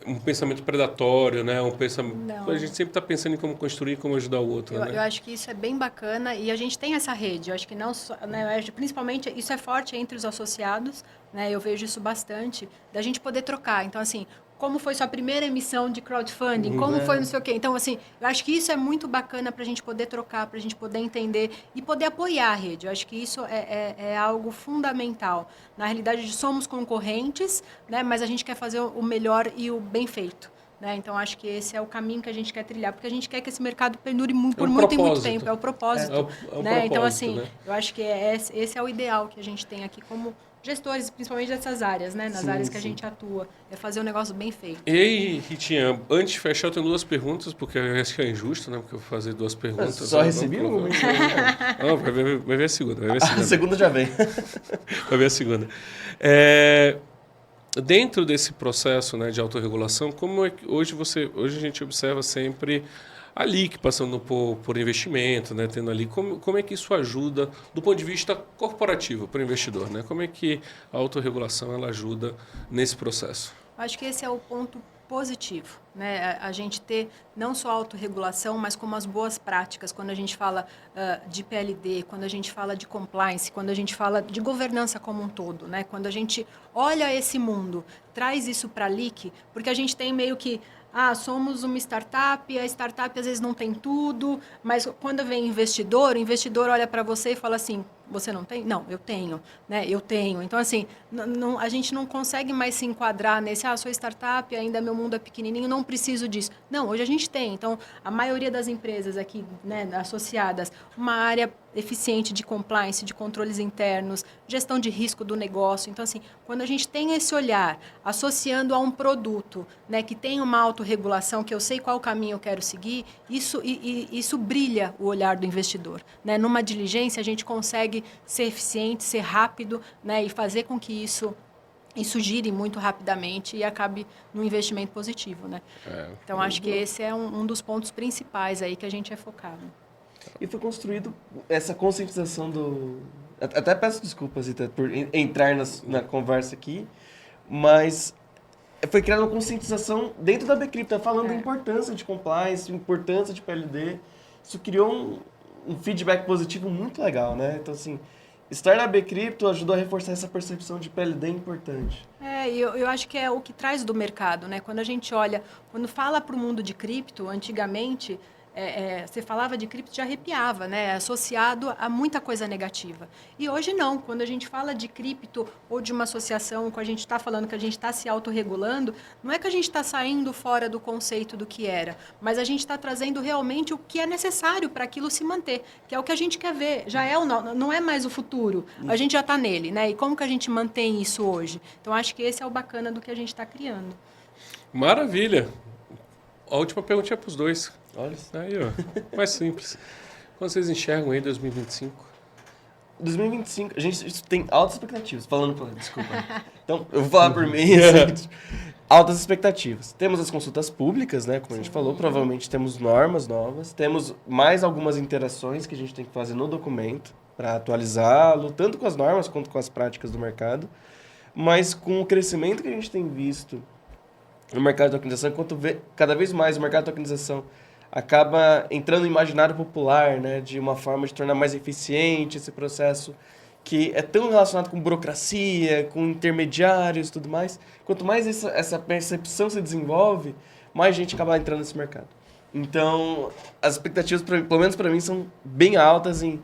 A: um pensamento predatório, né?
B: Não.
A: A gente sempre está pensando em como construir, como ajudar o outro, né?
B: Eu acho que isso é bem bacana e a gente tem essa rede. Eu acho que não só, né, principalmente isso é forte entre os associados, né? Eu vejo isso bastante da gente poder trocar. Então, assim, como foi sua primeira emissão de crowdfunding, como foi não sei o quê. Então, assim, eu acho que isso é muito bacana para a gente poder trocar, para a gente poder entender e poder apoiar a rede. Eu acho que isso é algo fundamental. Na realidade, somos concorrentes, né, mas a gente quer fazer o melhor e o bem feito. Né? Então, acho que esse é o caminho que a gente quer trilhar, porque a gente quer que esse mercado perdure por muito e muito tempo. É o propósito.
A: É o
B: né?
A: propósito,
B: então, assim,
A: né?
B: eu acho que esse é o ideal que a gente tem aqui como gestores, principalmente dessas áreas, né? Nas áreas que a gente atua. É fazer um negócio bem feito.
A: E aí, Ritinha, antes de fechar, eu tenho 2 perguntas, porque eu acho que é injusto, né? Porque eu vou fazer 2 perguntas.
C: Só recebi uma?
A: Não, vai ver a segunda.
C: A segunda já vem.
A: Vai ver a segunda. Dentro desse processo, né, de autorregulação, como é que hoje a gente observa sempre a LIC passando por investimento, né? Tendo ali, como é que isso ajuda do ponto de vista corporativo para o investidor, né? Como é que a autorregulação ela ajuda nesse processo?
B: Acho que esse é o ponto positivo, né? A gente ter não só a autorregulação, mas como as boas práticas, quando a gente fala de PLD, quando a gente fala de compliance, quando a gente fala de governança como um todo, né? Quando a gente olha esse mundo, traz isso para a LIC, porque a gente tem meio que somos uma startup, e a startup às vezes não tem tudo, mas quando vem investidor, o investidor olha para você e fala assim, você não tem? Não, eu tenho, né? Eu tenho. Então, assim, a gente não consegue mais se enquadrar nesse, sou startup, ainda meu mundo é pequenininho, não preciso disso. Não, hoje a gente tem. Então, a maioria das empresas aqui, né, associadas, uma área eficiente de compliance, de controles internos, gestão de risco do negócio. Então, assim, quando a gente tem esse olhar associando a um produto, né, que tem uma autorregulação, que eu sei qual caminho eu quero seguir, isso brilha o olhar do investidor, né? Numa diligência, a gente consegue ser eficiente, ser rápido, né, e fazer com que isso gire muito rapidamente e acabe num investimento positivo, né? Então, acho que esse é um dos pontos principais aí que a gente é focado.
C: E foi construído essa conscientização do... Até peço desculpas, Ita, por entrar na conversa aqui, mas foi criada uma conscientização dentro da Bcrypto, falando da importância de compliance, importância de PLD. Isso criou um feedback positivo muito legal, né? Então, assim, estar na Bcrypto ajudou a reforçar essa percepção de PLD importante.
B: Eu acho que é o que traz do mercado, né? Quando a gente olha, quando fala para o mundo de cripto, antigamente, você falava de cripto, já arrepiava, né? Associado a muita coisa negativa. E hoje não. Quando a gente fala de cripto ou de uma associação, quando a gente está falando que a gente está se autorregulando, não é que a gente está saindo fora do conceito do que era, mas a gente está trazendo realmente o que é necessário para aquilo se manter, que é o que a gente quer ver. Já não é mais o futuro, a gente já está nele, né? E como que a gente mantém isso hoje? Então, acho que esse é o bacana do que a gente está criando.
A: Maravilha! A última pergunta é para os dois.
C: Olha.
A: Aí, ó. Mais simples. Quando vocês enxergam aí 2025?
C: 2025, a gente tem altas expectativas. Desculpa. Então, eu vou falar por mim. Altas expectativas. Temos as consultas públicas, né? Como a gente falou, provavelmente temos normas novas. Temos mais algumas interações que a gente tem que fazer no documento para atualizá-lo, tanto com as normas quanto com as práticas do mercado. Mas com o crescimento que a gente tem visto no mercado de tokenização, enquanto cada vez mais o mercado de tokenização acaba entrando no imaginário popular, né, de uma forma de tornar mais eficiente esse processo que é tão relacionado com burocracia, com intermediários e tudo mais. Quanto mais essa percepção se desenvolve, mais gente acaba entrando nesse mercado. Então, as expectativas, pelo menos para mim, são bem altas em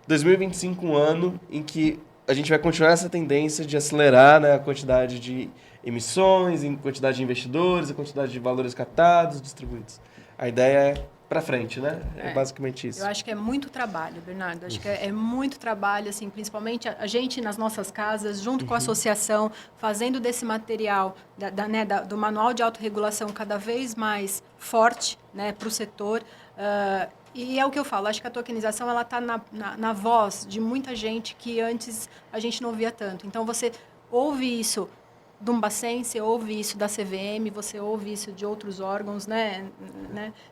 C: 2025, um ano em que a gente vai continuar essa tendência de acelerar, né, a quantidade de emissões, em quantidade de investidores, a quantidade de valores captados, distribuídos. A ideia é para frente, né? É basicamente isso.
B: Eu acho que é muito trabalho, Bernardo. Acho que é muito trabalho, assim, principalmente a gente nas nossas casas, junto com a associação, fazendo desse material, do manual de autorregulação cada vez mais forte, né, para o setor. E é o que eu falo, acho que a tokenização ela está na voz de muita gente que antes a gente não via tanto. Então, você ouve isso do Bacen, você ouve isso da CVM, você ouve isso de outros órgãos, né?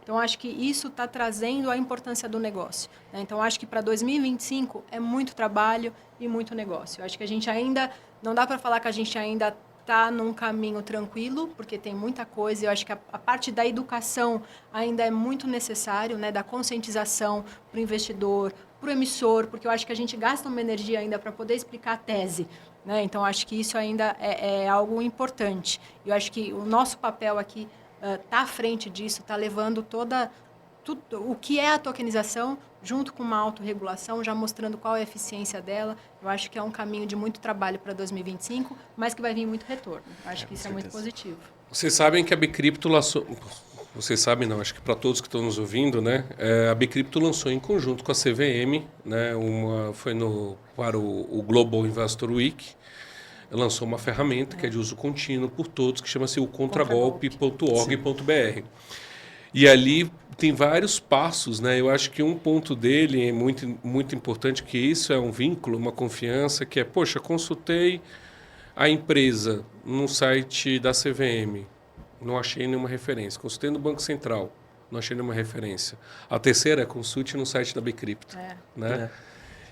B: Então, acho que isso está trazendo a importância do negócio, né? Então, acho que para 2025 é muito trabalho e muito negócio. Acho que a gente ainda, não dá para falar que a gente ainda está num caminho tranquilo, porque tem muita coisa. Eu acho que a parte da educação ainda é muito necessário, né? Da conscientização para o investidor, para o emissor, porque eu acho que a gente gasta uma energia ainda para poder explicar a tese, né? Então, acho que isso ainda é algo importante. Eu acho que o nosso papel aqui está à frente disso, está levando tudo o que é a tokenização, junto com uma autorregulação, já mostrando qual é a eficiência dela. Eu acho que é um caminho de muito trabalho para 2025, mas que vai vir muito retorno. Eu acho que isso é muito positivo.
A: Vocês sabem que a Bcrypto lançou... Vocês sabem, não, acho que para todos que estão nos ouvindo, né? A Bcrypto lançou em conjunto com a CVM, né? Foi para o Global Investor Week, lançou uma ferramenta que é de uso contínuo por todos, que chama-se o contragolpe.org.br. E ali tem vários passos, né? Eu acho que um ponto dele é muito, muito importante, que isso é um vínculo, uma confiança, que é, poxa, consultei a empresa no site da CVM, não achei nenhuma referência. Consultei no Banco Central, não achei nenhuma referência. A terceira é consulte no site da Bcrypto. Né?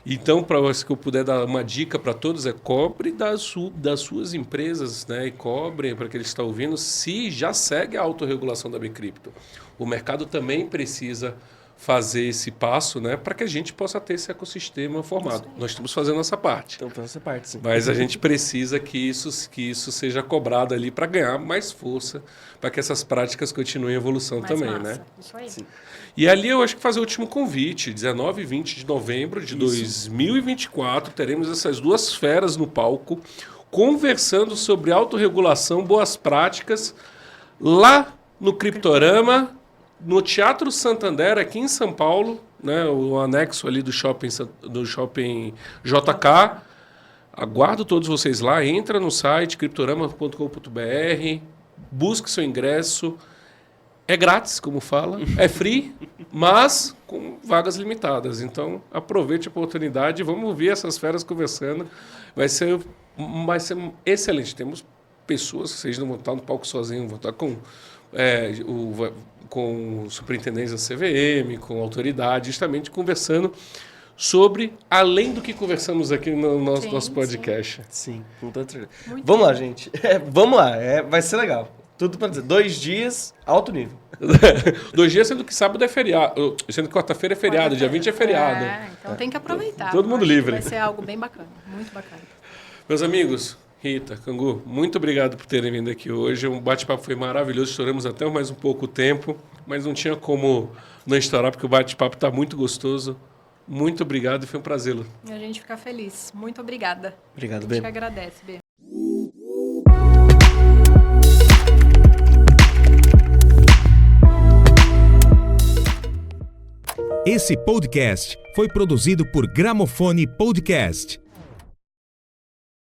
A: Então, para que eu puder dar uma dica para todos, cobre das suas empresas, né? E cobre para quem está ouvindo, se já segue a autorregulação da Bcrypto. O mercado também precisa fazer esse passo, né, para que a gente possa ter esse ecossistema formado. Nós estamos fazendo essa parte.
C: Então, essa parte, sim.
A: Mas a gente precisa que isso seja cobrado ali para ganhar mais força, para que essas práticas continuem em evolução mais também, massa. Né?
B: Isso aí. Sim.
A: E ali eu acho que fazer o último convite, 19 e 20 de novembro de 2024, teremos essas duas feras no palco, conversando sobre autorregulação, boas práticas, lá no Criptorama, no Teatro Santander, aqui em São Paulo, né, o anexo ali do shopping JK. Aguardo todos vocês lá. Entra no site criptorama.com.br, busque seu ingresso. É grátis, como fala, é free, mas com vagas limitadas. Então, aproveite a oportunidade e vamos ver essas feras conversando. Vai ser excelente. Temos pessoas, vocês não vão estar no palco sozinhos, vão estar com superintendentes da CVM, com autoridade, justamente conversando sobre, além do que conversamos aqui no nosso podcast.
C: Sim, com toda certeza. Vamos lá, gente. Vamos lá, vai ser legal. Tudo para dizer. 2 dias, alto nível.
A: 2 dias, sendo que sábado é feriado, sendo que quarta-feira é feriado, dia 20 é feriado.
B: Então tem que aproveitar.
A: Todo mundo livre.
B: Vai ser algo bem bacana, muito bacana.
A: Meus amigos, Rita, Cangu, muito obrigado por terem vindo aqui hoje. O bate-papo foi maravilhoso, estouramos até mais um pouco tempo, mas não tinha como não estourar, porque o bate-papo está muito gostoso. Muito obrigado e foi um prazer.
B: E a gente fica feliz. Muito obrigada.
C: Obrigado, Bê.
B: A gente que agradece, Bê.
D: Esse podcast foi produzido por Gramofone Podcast.